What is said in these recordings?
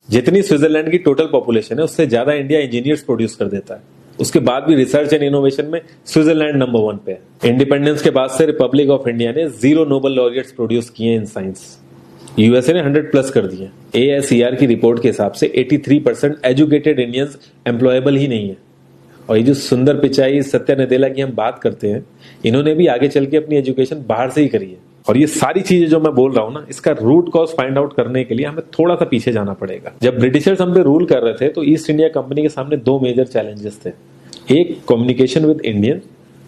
जितनी स्विट्जरलैंड की total population है उससे ज्यादा इंडिया इंजीनियर्स प्रोड्यूस कर देता है। उसके बाद भी रिसर्च एंड इनोवेशन में स्विट्जरलैंड नंबर 1 पे है। इंडिपेंडेंस के बाद से रिपब्लिक ऑफ इंडिया ने 0 नोबेल लॉरियट्स प्रोड्यूस किए इन साइंस। यूएसए ने 100 प्लस कर दिए। ASER की रिपोर्ट के हिसाब से 83% एजुकेटेड इंडियंस एम्प्लॉयबल ही नहीं है। और ये जो सुंदर पिचाई, सत्या नदेला की हम बात करते हैं, इन्होंने भी आगे चल के अपनी एजुकेशन बाहर से ही करी है। और ये सारी चीजें जो मैं बोल रहा हूं ना, इसका रूट कॉज फाइंड आउट करने के लिए हमें थोड़ा सा पीछे जाना पड़ेगा। जब ब्रिटिशर्स हम पे रूल कर रहे थे तो ईस्ट इंडिया कंपनी के सामने 2 मेजर चैलेंजेस थे। एक, कम्युनिकेशन विद इंडियन,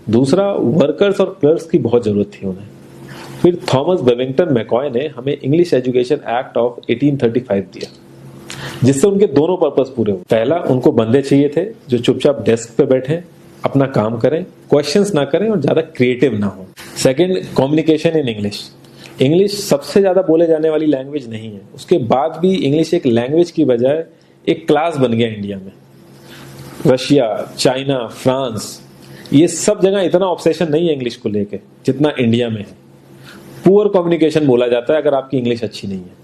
दूसरा वर्कर्स और क्लर्क्स की बहुत जरूरत थी उन्हें। फिर थॉमस बेविंगटन मैकॉय ने हमें इंग्लिश एजुकेशन एक्ट ऑफ 1835 दिया, जिससे उनके दोनों पर्पस पूरे हुए। पहला, उनको बंदे चाहिए थे जो चुपचाप डेस्क पे बैठे, अपना काम करें, क्वेश्चंस ना करें और ज्यादा क्रिएटिव ना हो। Second, communication in English. English सबसे ज्यादा बोले जाने वाली लैंग्वेज नहीं है, उसके बाद भी इंग्लिश एक लैंग्वेज की बजाय एक क्लास बन गया इंडिया में। रशिया, चाइना, फ्रांस, ये सब जगह इतना ऑब्सेशन नहीं है इंग्लिश को लेके जितना इंडिया में है। पुअर कम्युनिकेशन बोला जाता है अगर आपकी इंग्लिश अच्छी नहीं है,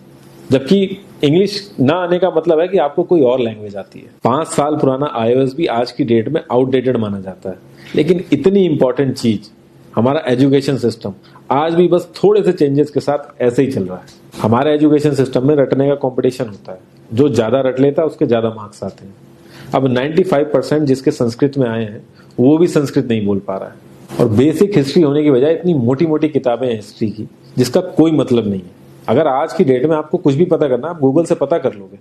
जबकि इंग्लिश ना आने का मतलब है कि आपको कोई और लैंग्वेज आती है। 5 साल पुराना iOS भी आज की डेट में आउटडेटेड माना जाता है। लेकिन इतनी इंपॉर्टेंट चीज, हमारा एजुकेशन सिस्टम, आज भी बस थोड़े से चेंजेस के साथ ऐसे ही चल रहा है। हमारे एजुकेशन सिस्टम में रटने का कंपटीशन होता है, जो ज्यादा रट लेता है उसके ज्यादा मार्क्स आते हैं। अब 95% जिसके संस्कृत में आए हैं वो भी संस्कृत नहीं बोल पा रहा है। और बेसिक हिस्ट्री होने की बजाय इतनी मोटी मोटी किताबें हैं हिस्ट्री की जिसका कोई मतलब नहीं है। अगर आज की डेट में आपको कुछ भी पता करना, आप गूगल से पता कर लोगे।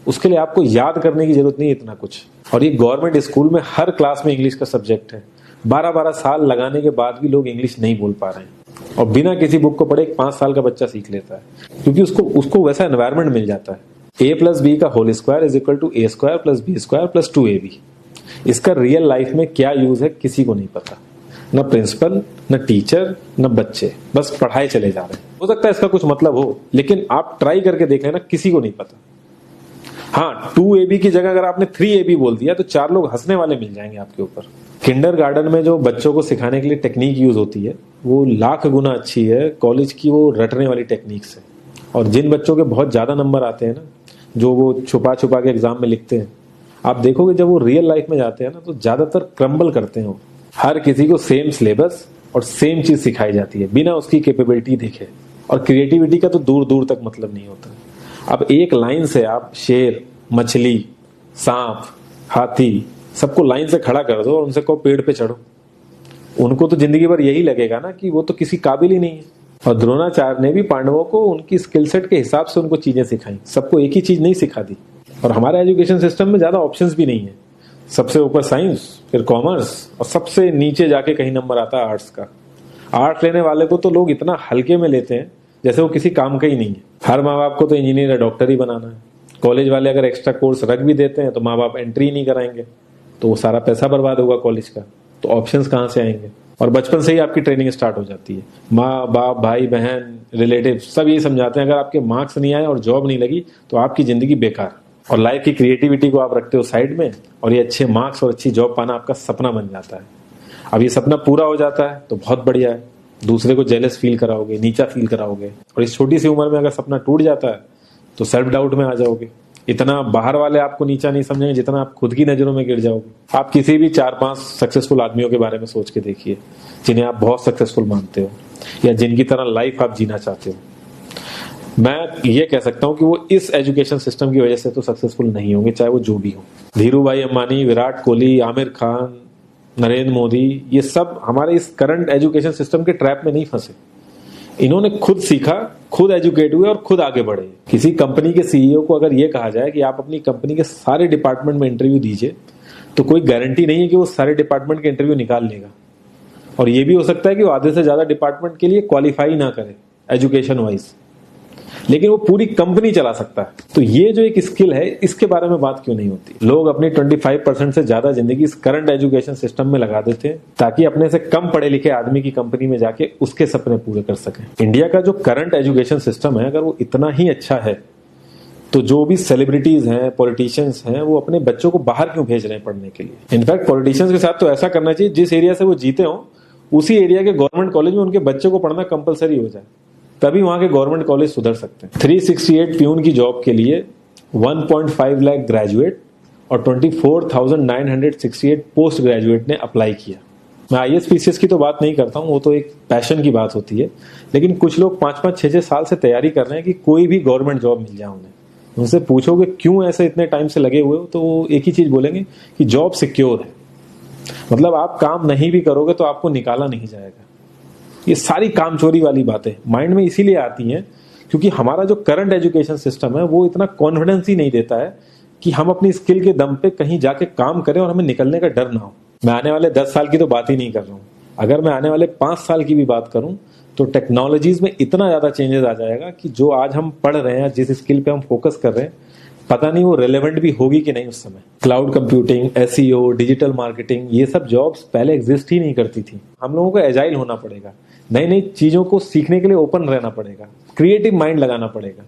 उसके लिए आपको याद करने की जरूरत नहीं है इतना कुछ। और ये गवर्नमेंट स्कूल में हर क्लास में इंग्लिश का सब्जेक्ट है। 12-12 साल लगाने के बाद भी लोग इंग्लिश नहीं बोल पा रहे हैं। और बिना किसी बुक को पढ़े 5 साल का बच्चा सीख लेता है, क्योंकि उसको वैसा एनवायरमेंट मिल जाता है। A+B का whole square is equal to A² + B² + 2AB। इसका रियल लाइफ में क्या यूज है किसी को नहीं पता, न प्रिंसिपल, न टीचर, न बच्चे, बस पढ़ाए चले जा रहे हैं। हो सकता है इसका कुछ मतलब हो, लेकिन आप ट्राई करके देख लेना, किसी को नहीं पता। हाँ, 2AB की जगह अगर आपने 3AB बोल दिया तो 4 लोग हंसने वाले मिल जाएंगे आपके ऊपर। किंडरगार्टन में जो बच्चों को सिखाने के लिए टेक्निक यूज होती है वो लाख गुना अच्छी है कॉलेज की वो रटने वाली टेक्निक से। और जिन बच्चों के बहुत ज्यादा नंबर आते हैं ना, जो वो छुपा छुपा के एग्जाम में लिखते हैं, आप देखोगे जब वो रियल लाइफ में जाते हैं ना तो ज्यादातर क्रम्बल करते हैं वो। हर किसी को सेम सिलेबस और सेम चीज सिखाई जाती है बिना उसकी कैपेबिलिटी देखे। और क्रिएटिविटी का तो दूर दूर तक मतलब नहीं होता। अब एक लाइन से आप शेर, मछली, सांप, हाथी सबको लाइन से खड़ा कर दो और उनसे कहो पेड़ पे चढ़ो, उनको तो जिंदगी भर यही लगेगा ना कि वो तो किसी काबिल ही नहीं है। और द्रोणाचार्य ने भी पांडवों को उनकी स्किल सेट के हिसाब से उनको चीजें सिखाई, सबको एक ही चीज नहीं सिखा दी। और हमारे एजुकेशन सिस्टम में ज्यादा ऑप्शंस भी नहीं है। सबसे ऊपर साइंस, फिर कॉमर्स, और सबसे नीचे जाके कहीं नंबर आता है आर्ट्स का। आर्ट्स लेने वाले को तो लोग इतना हल्के में लेते हैं जैसे वो किसी काम का ही नहीं है। हर माँ बाप को तो इंजीनियर या डॉक्टर ही बनाना है। कॉलेज वाले अगर एक्स्ट्रा कोर्स रख भी देते हैं तो माँ बाप एंट्री नहीं कराएंगे, तो वो सारा पैसा बर्बाद होगा कॉलेज का। तो ऑप्शंस कहाँ से आएंगे? और बचपन से ही आपकी ट्रेनिंग स्टार्ट हो जाती है। माँ बाप, भाई बहन, रिलेटिव सब यही समझाते हैं अगर आपके मार्क्स नहीं आए और जॉब नहीं लगी तो आपकी जिंदगी बेकार। और लाइफ की क्रिएटिविटी को आप रखते हो साइड में, और ये अच्छे मार्क्स और अच्छी जॉब पाना आपका सपना बन जाता है। अब ये सपना पूरा हो जाता है तो बहुत बढ़िया है, दूसरे को जेलस फील कराओगे, नीचा फील कराओगे। और इस छोटी सी उम्र में अगर सपना टूट जाता है तो सेल्फ डाउट में आ जाओगे। इतना बाहर वाले आपको नीचा नहीं समझेंगे जितना आप खुद की नजरों में गिर जाओगे। आप किसी भी 4-5 सक्सेसफुल आदमियों के बारे में सोच के देखिए जिन्हें आप बहुत सक्सेसफुल मानते हो या जिनकी तरह लाइफ आप जीना चाहते हो। मैं ये कह सकता हूं कि वो इस एजुकेशन सिस्टम की वजह से तो सक्सेसफुल नहीं होंगे, चाहे वो जो भी हो। धीरू भाई अंबानी, विराट कोहली, आमिर खान, नरेंद्र मोदी, ये सब हमारे इस करंट एजुकेशन सिस्टम के ट्रैप में नहीं फंसे। इन्होंने खुद सीखा, खुद एजुकेट हुए और खुद आगे बढ़े। किसी कंपनी के सीईओ को अगर ये कहा जाए कि आप अपनी कंपनी के सारे डिपार्टमेंट में इंटरव्यू दीजिए, तो कोई गारंटी नहीं है कि वो सारे डिपार्टमेंट के इंटरव्यू निकाल लेगा। और ये भी हो सकता है कि वो आधे से ज्यादा डिपार्टमेंट के लिए क्वालिफाई ना करे एजुकेशन वाइज, लेकिन वो पूरी कंपनी चला सकता है। तो ये जो एक स्किल है, इसके बारे में बात क्यों नहीं होती? लोग अपनी 25% से ज्यादा जिंदगी इस करंट एजुकेशन सिस्टम में लगा देते हैं ताकि अपने से कम पढ़े लिखे आदमी की कंपनी में जाके उसके सपने पूरे कर सकें। इंडिया का जो करंट एजुकेशन सिस्टम है, अगर वो इतना ही अच्छा है तो जो भी सेलिब्रिटीज हैं, पॉलिटिशियंस हैं, वो अपने बच्चों को बाहर क्यों भेज रहे हैं पढ़ने के लिए? इनफैक्ट पॉलिटिशियंस के साथ तो ऐसा करना चाहिए, जिस एरिया से वो जीते हो उसी एरिया के गवर्नमेंट कॉलेज में उनके बच्चों को पढ़ना कंपलसरी हो जाए, तभी वहां के गवर्नमेंट कॉलेज सुधर सकते हैं। 368 प्यून की जॉब के लिए 1.5 लाख ग्रेजुएट और 24,968 पोस्ट ग्रेजुएट ने अप्लाई किया। मैं IAS-PCS की तो बात नहीं करता हूँ, वो तो एक पैशन की बात होती है, लेकिन कुछ लोग 5-5, 6-6 साल से तैयारी कर रहे हैं कि कोई भी गवर्नमेंट जॉब मिल जाए उन्हें। उनसे पूछोगे क्यों ऐसे इतने टाइम से लगे हुए हो, तो वो एक ही चीज बोलेंगे कि जॉब सिक्योर है। मतलब आप काम नहीं भी करोगे तो आपको निकाला नहीं जाएगा। ये सारी कामचोरी वाली बातें माइंड में इसीलिए आती हैं क्योंकि हमारा जो करंट एजुकेशन सिस्टम है वो इतना कॉन्फिडेंस ही नहीं देता है कि हम अपनी स्किल के दम पे कहीं जाके काम करें और हमें निकलने का डर ना हो। मैं आने वाले 10 साल की तो बात ही नहीं कर रहा हूँ, अगर मैं आने वाले 5 साल की भी बात करूं तो टेक्नोलॉजीज में इतना ज्यादा चेंजेस आ जाएगा कि जो आज हम पढ़ रहे हैं, जिस स्किल पे हम फोकस कर रहे हैं, पता नहीं वो रेलेवेंट भी होगी कि नहीं उस समय। Cloud computing, SEO, digital marketing, ये सब जॉब्स पहले एग्जिस्ट ही नहीं करती थी। हम लोगों को एजाइल होना पड़ेगा, नई नई चीजों को सीखने के लिए ओपन रहना पड़ेगा, क्रिएटिव माइंड लगाना पड़ेगा।